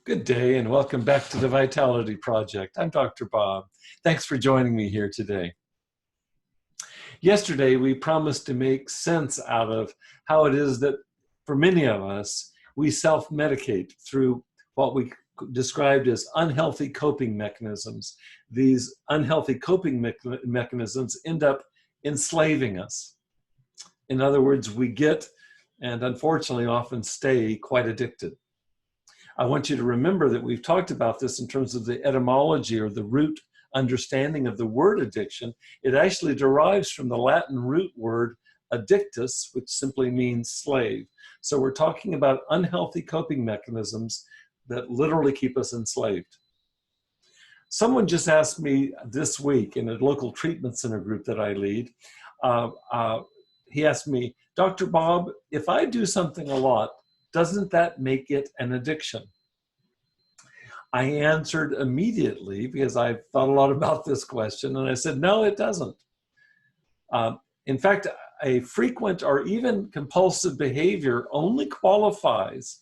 Good day and welcome back to the Vitality Project. I'm Dr. Bob. Thanks for joining me here today. Yesterday, we promised to make sense out of how it is that for many of us, we self-medicate through what we described as unhealthy coping mechanisms. These unhealthy coping mechanisms end up enslaving us. In other words, we get, and unfortunately often stay, quite addicted. I want you to remember that we've talked about this in terms of the etymology or the root understanding of the word addiction. It actually derives from the Latin root word addictus, which simply means slave. So we're talking about unhealthy coping mechanisms that literally keep us enslaved. Someone just asked me this week in a local treatment center group that I lead, he asked me, Dr. Bob, if I do something a lot, doesn't that make it an addiction? I answered immediately because I've thought a lot about this question, and I said, no, it doesn't. In fact, a frequent or even compulsive behavior only qualifies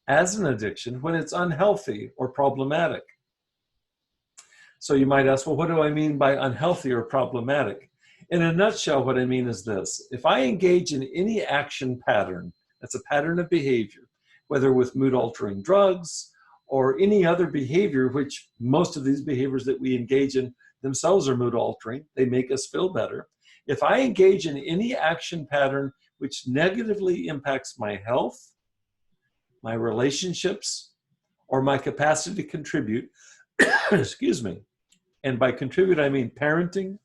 as an addiction when it's unhealthy or problematic. So you might ask, well, what do I mean by unhealthy or problematic? In a nutshell, what I mean is this. If I engage in any action pattern, that's a pattern of behavior, whether with mood-altering drugs or any other behavior, which most of these behaviors that we engage in themselves are mood-altering. They make us feel better. If I engage in any action pattern which negatively impacts my health, my relationships, or my capacity to contribute, excuse me, and by contribute I mean parenting,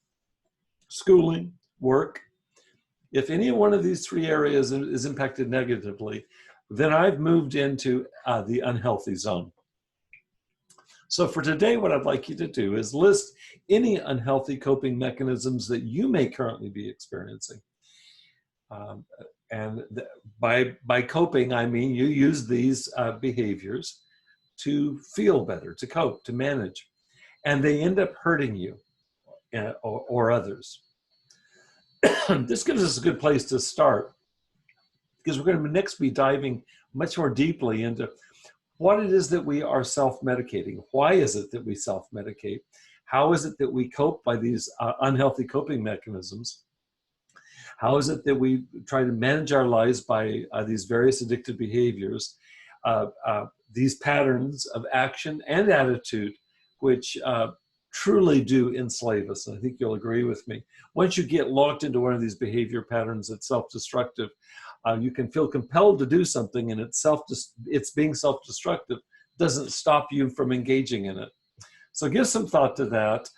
schooling, work, if any one of these three areas is impacted negatively, then I've moved into the unhealthy zone. So for today, what I'd like you to do is list any unhealthy coping mechanisms that you may currently be experiencing. By coping, I mean you use these behaviors to feel better, to cope, to manage, and they end up hurting you or others. This gives us a good place to start because we're going to next be diving much more deeply into what it is that we are self-medicating. Why is it that we self-medicate? How is it that we cope by these unhealthy coping mechanisms? How is it that we try to manage our lives by these various addictive behaviors, these patterns of action and attitude, which truly do enslave us? And I think you'll agree with me. Once you get locked into one of these behavior patterns that's self-destructive, you can feel compelled to do something, and it's being self-destructive doesn't stop you from engaging in it. So give some thought to that.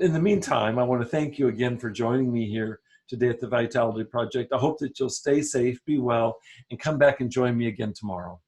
In the meantime, I want to thank you again for joining me here today at the Vitality Project. I hope that you'll stay safe, be well, and come back and join me again tomorrow.